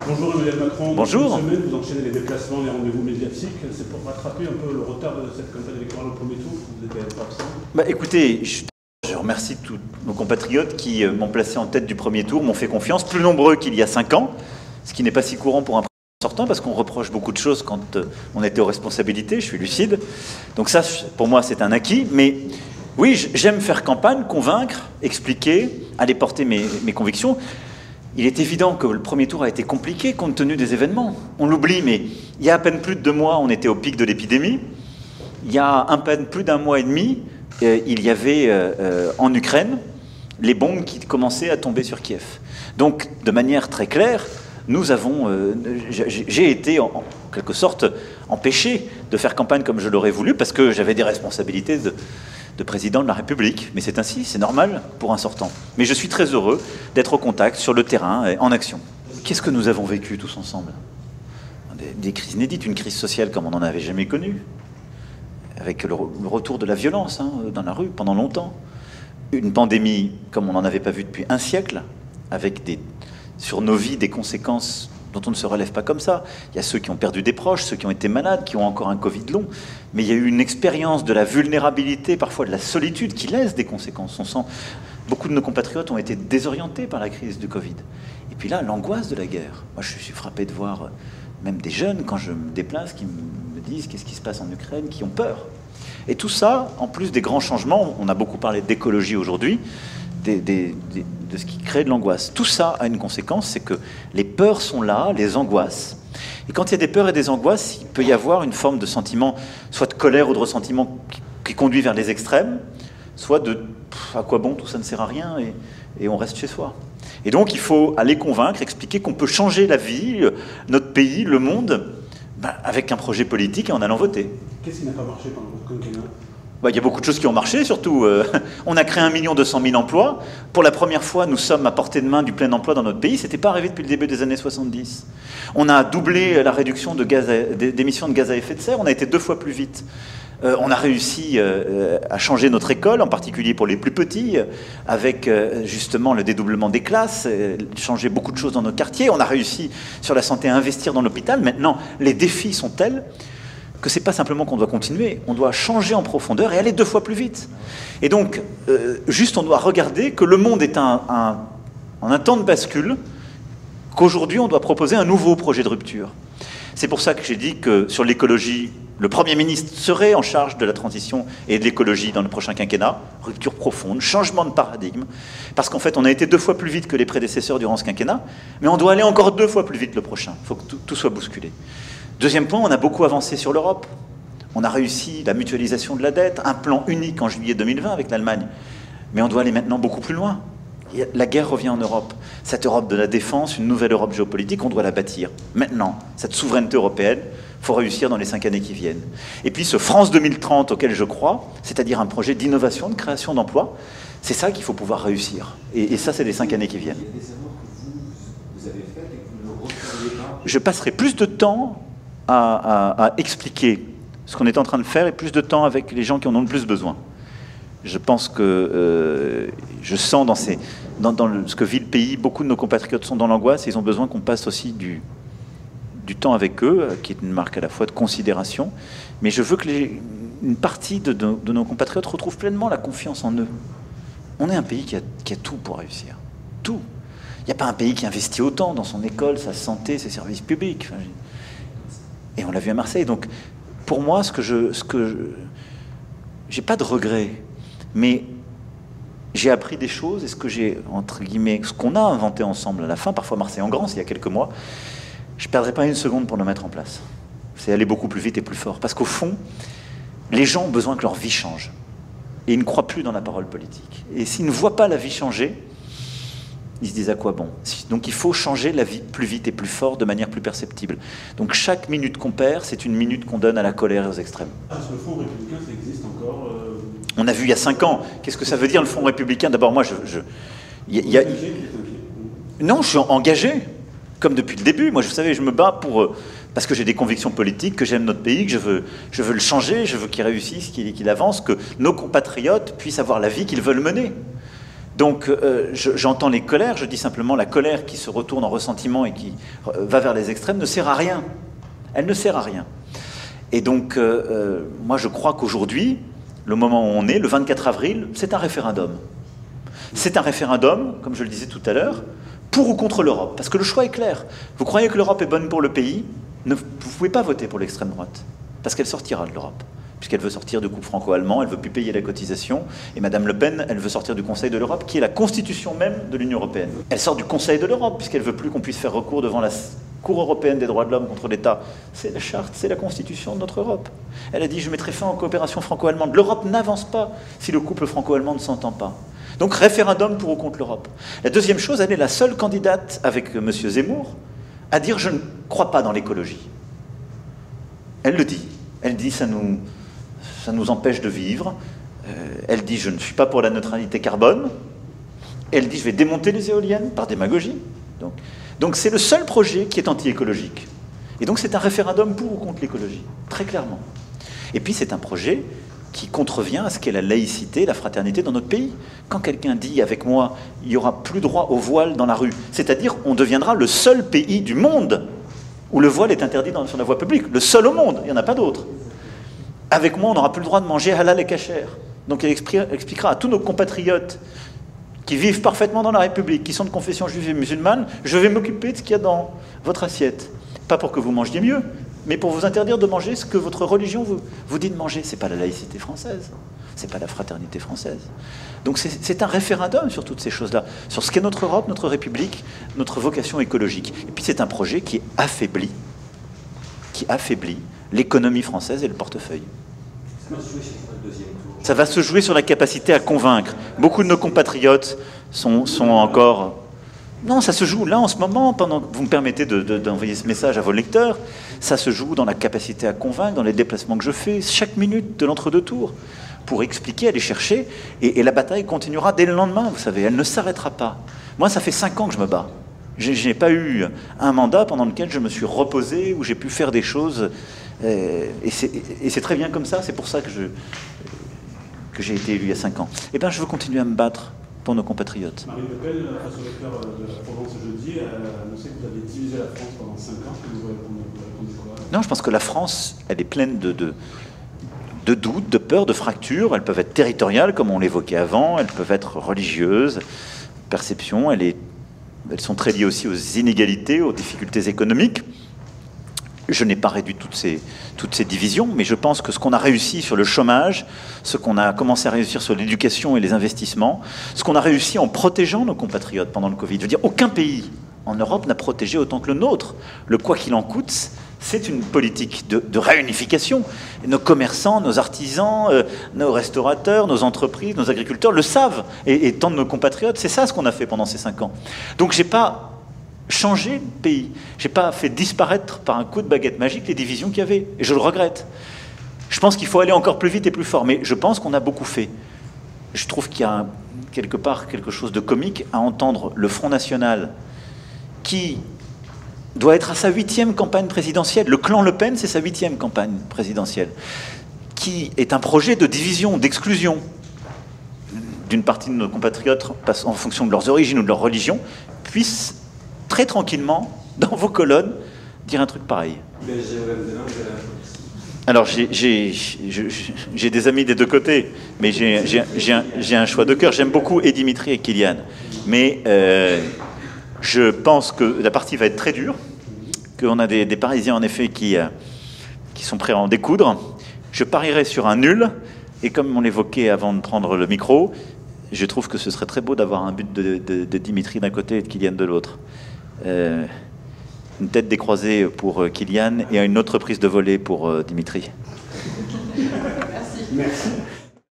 Bonjour Emmanuel Macron. Bonjour. Cette semaine, vous enchaînez les déplacements, les rendez-vous médiatiques. C'est pour rattraper un peu le retard de cette campagne électorale au premier tour. Vous n'êtes pas absent. Écoutez, je remercie tous nos compatriotes qui m'ont placé en tête du premier tour, m'ont fait confiance, plus nombreux qu'il y a 5 ans, ce qui n'est pas si courant pour un président sortant, parce qu'on reproche beaucoup de choses quand on était aux responsabilités, je suis lucide. Donc ça, pour moi, c'est un acquis. Mais oui, j'aime faire campagne, convaincre, expliquer, aller porter mes convictions. Il est évident que le premier tour a été compliqué compte tenu des événements. On l'oublie, mais il y a à peine plus de 2 mois, on était au pic de l'épidémie. Il y a à peine plus d'1 mois et demi, il y avait en Ukraine les bombes qui commençaient à tomber sur Kiev. Donc, de manière très claire, nous avons, j'ai été en quelque sorte empêché de faire campagne comme je l'aurais voulu parce que j'avais des responsabilités de président de la République. Mais c'est ainsi, c'est normal pour un sortant. Mais je suis très heureux d'être au contact, sur le terrain, en action. Qu'est-ce que nous avons vécu tous ensemble? Des crises inédites, une crise sociale comme on n'en avait jamais connue, avec le retour de la violence dans la rue pendant longtemps. Une pandémie comme on n'en avait pas vu depuis un siècle, avec sur nos vies des conséquences dont on ne se relève pas comme ça. Il y a ceux qui ont perdu des proches, ceux qui ont été malades, qui ont encore un Covid long. Mais il y a eu une expérience de la vulnérabilité, parfois de la solitude, qui laisse des conséquences. On sent beaucoup de nos compatriotes ont été désorientés par la crise du Covid. Et puis là, l'angoisse de la guerre. Moi, je suis frappé de voir même des jeunes, quand je me déplace, qui me disent qu'est-ce qui se passe en Ukraine, qui ont peur. Et tout ça, en plus des grands changements, on a beaucoup parlé d'écologie aujourd'hui, de ce qui crée de l'angoisse. Tout ça a une conséquence, c'est que les peurs sont là, les angoisses. Et quand il y a des peurs et des angoisses, il peut y avoir une forme de sentiment, soit de colère ou de ressentiment qui conduit vers les extrêmes, soit de à quoi bon, tout ça ne sert à rien, et on reste chez soi. Et donc il faut aller convaincre, expliquer qu'on peut changer la vie, notre pays, le monde, avec un projet politique et en allant voter. Qu'est-ce qui n'a pas marché pendant votre quinquennat? Il y a beaucoup de choses qui ont marché, surtout. On a créé 1 200 000 emplois. Pour la première fois, nous sommes à portée de main du plein emploi dans notre pays. Ce n'était pas arrivé depuis le début des années 70. On a doublé la réduction d'émissions de gaz à effet de serre. On a été 2 fois plus vite. On a réussi à changer notre école, en particulier pour les plus petits, avec justement le dédoublement des classes, changer beaucoup de choses dans nos quartiers. On a réussi sur la santé à investir dans l'hôpital. Maintenant, les défis sont tels que c'est pas simplement qu'on doit continuer, on doit changer en profondeur et aller 2 fois plus vite. Et donc, juste on doit regarder que le monde est en un temps de bascule, qu'aujourd'hui on doit proposer un nouveau projet de rupture. C'est pour ça que j'ai dit que sur l'écologie, le Premier ministre serait en charge de la transition et de l'écologie dans le prochain quinquennat. Rupture profonde, changement de paradigme. Parce qu'en fait, on a été 2 fois plus vite que les prédécesseurs durant ce quinquennat, mais on doit aller encore 2 fois plus vite le prochain. Il faut que tout soit bousculé. Deuxième point, on a beaucoup avancé sur l'Europe. On a réussi la mutualisation de la dette, un plan unique en juillet 2020 avec l'Allemagne. Mais on doit aller maintenant beaucoup plus loin. La guerre revient en Europe. Cette Europe de la défense, une nouvelle Europe géopolitique, on doit la bâtir. Maintenant, cette souveraineté européenne, il faut réussir dans les 5 années qui viennent. Et puis ce France 2030 auquel je crois, c'est-à-dire un projet d'innovation, de création d'emplois, c'est ça qu'il faut pouvoir réussir. Et ça, c'est les 5 années qui viennent. Il y a des erreurs que vous avez faites et que vous ne referiez pas. Je passerai plus de temps à expliquer ce qu'on est en train de faire et plus de temps avec les gens qui en ont le plus besoin. Je pense que je sens dans ce que vit le pays, beaucoup de nos compatriotes sont dans l'angoisse et ils ont besoin qu'on passe aussi du temps avec eux, qui est une marque à la fois de considération, mais je veux que une partie de nos compatriotes retrouvent pleinement la confiance en eux. On est un pays qui a tout pour réussir. Tout. Il n'y a pas un pays qui investit autant dans son école, sa santé, ses services publics. Et on l'a vu à Marseille. Donc, pour moi, j'ai pas de regrets, mais j'ai appris des choses et ce que j'ai, entre guillemets, ce qu'on a inventé ensemble à la fin, parfois Marseille en grand, il y a quelques mois, je perdrai pas 1 seconde pour le mettre en place. C'est aller beaucoup plus vite et plus fort. Parce qu'au fond, les gens ont besoin que leur vie change. Et ils ne croient plus dans la parole politique. Et s'ils ne voient pas la vie changer, ils se disent à quoi bon. Donc il faut changer la vie plus vite et plus fort, de manière plus perceptible. Donc chaque minute qu'on perd, c'est une minute qu'on donne à la colère et aux extrêmes. Sur le Front républicain, ça existe encore On a vu il y a 5 ans. Qu'est-ce que ça veut dire le Front républicain? D'abord, moi, Non, je suis engagé, comme depuis le début. Moi, vous savez, je me bats parce que j'ai des convictions politiques, que j'aime notre pays, que je veux le changer, je veux qu'il réussisse, qu'il avance, que nos compatriotes puissent avoir la vie qu'ils veulent mener. Donc j'entends les colères, je dis simplement la colère qui se retourne en ressentiment et qui va vers les extrêmes ne sert à rien. Elle ne sert à rien. Et donc moi je crois qu'aujourd'hui, le moment où on est, le 24 avril, c'est un référendum. C'est un référendum, comme je le disais tout à l'heure, pour ou contre l'Europe. Parce que le choix est clair. Vous croyez que l'Europe est bonne pour le pays, vous ne pouvez pas voter pour l'extrême droite. Parce qu'elle sortira de l'Europe. Puisqu'elle veut sortir du couple franco-allemand, elle ne veut plus payer la cotisation. Et Mme Le Pen, elle veut sortir du Conseil de l'Europe, qui est la constitution même de l'Union européenne. Elle sort du Conseil de l'Europe, puisqu'elle ne veut plus qu'on puisse faire recours devant la Cour européenne des droits de l'homme contre l'État. C'est la charte, c'est la constitution de notre Europe. Elle a dit, je mettrai fin aux coopérations franco-allemandes. L'Europe n'avance pas si le couple franco-allemand ne s'entend pas. Donc référendum pour ou contre l'Europe. La deuxième chose, elle est la seule candidate, avec M. Zemmour, à dire, je ne crois pas dans l'écologie. Elle le dit. Elle dit, ça nous empêche de vivre. Elle dit, je ne suis pas pour la neutralité carbone. Elle dit, je vais démonter les éoliennes par démagogie. Donc c'est le seul projet qui est anti-écologique. Et donc c'est un référendum pour ou contre l'écologie, très clairement. Et puis c'est un projet qui contrevient à ce qu'est la laïcité, la fraternité dans notre pays. Quand quelqu'un dit avec moi, il n'y aura plus droit au voile dans la rue, c'est-à-dire on deviendra le seul pays du monde où le voile est interdit sur la voie publique, le seul au monde, il n'y en a pas d'autre. Avec moi, on n'aura plus le droit de manger halal et kasher. Donc elle expliquera à tous nos compatriotes qui vivent parfaitement dans la République, qui sont de confession juive et musulmane, je vais m'occuper de ce qu'il y a dans votre assiette. Pas pour que vous mangiez mieux, mais pour vous interdire de manger ce que votre religion vous dit de manger. Ce n'est pas la laïcité française, ce n'est pas la fraternité française. Donc c'est un référendum sur toutes ces choses-là, sur ce qu'est notre Europe, notre République, notre vocation écologique. Et puis c'est un projet qui affaiblit l'économie française et le portefeuille. Ça va se jouer sur la capacité à convaincre. Beaucoup de nos compatriotes sont encore... Non, ça se joue là en ce moment, pendant que vous me permettez d'envoyer ce message à vos lecteurs, ça se joue dans la capacité à convaincre, dans les déplacements que je fais, chaque minute de l'entre-deux tours, pour expliquer, aller chercher, et la bataille continuera dès le lendemain, vous savez, elle ne s'arrêtera pas. Moi, ça fait 5 ans que je me bats. Je n'ai pas eu un mandat pendant lequel je me suis reposé, où j'ai pu faire des choses, et c'est très bien comme ça, c'est pour ça que j'ai été élu il y a 5 ans. Eh bien, je veux continuer à me battre pour nos compatriotes. Marine Le Pen, face au lecteur de la Provence jeudi, a annoncé que vous aviez divisé la France pendant 5 ans. Vous répondez quoi? Non, je pense que la France, elle est pleine de doutes, de peurs, de fractures. Elles peuvent être territoriales, comme on l'évoquait avant. Elles peuvent être religieuses. Perception, elles sont très liées aussi aux inégalités, aux difficultés économiques. Je n'ai pas réduit toutes ces divisions, mais je pense que ce qu'on a réussi sur le chômage, ce qu'on a commencé à réussir sur l'éducation et les investissements, ce qu'on a réussi en protégeant nos compatriotes pendant le Covid, je veux dire, aucun pays en Europe n'a protégé autant que le nôtre. Le quoi qu'il en coûte, c'est une politique de réunification. Et nos commerçants, nos artisans, nos restaurateurs, nos entreprises, nos agriculteurs le savent. Et tant de nos compatriotes, c'est ça ce qu'on a fait pendant ces 5 ans. Donc j'ai pas changé le pays. Je n'ai pas fait disparaître par un coup de baguette magique les divisions qu'il y avait. Et je le regrette. Je pense qu'il faut aller encore plus vite et plus fort. Mais je pense qu'on a beaucoup fait. Je trouve qu'il y a quelque part quelque chose de comique à entendre le Front National qui doit être à sa 8e campagne présidentielle. Le clan Le Pen, c'est sa 8e campagne présidentielle. Qui est un projet de division, d'exclusion d'une partie de nos compatriotes en fonction de leurs origines ou de leur religion, puisse très tranquillement, dans vos colonnes, dire un truc pareil. Alors, j'ai des amis des deux côtés, mais j'ai un choix de cœur. J'aime beaucoup et Dimitri et Kylian. Mais je pense que la partie va être très dure, qu'on a des Parisiens, en effet, qui sont prêts à en découdre. Je parierai sur un nul, et comme on l'évoquait avant de prendre le micro, je trouve que ce serait très beau d'avoir un but de Dimitri d'un côté et de Kylian de l'autre. Une tête décroisée pour Kylian et une autre prise de volée pour Dimitri. Merci.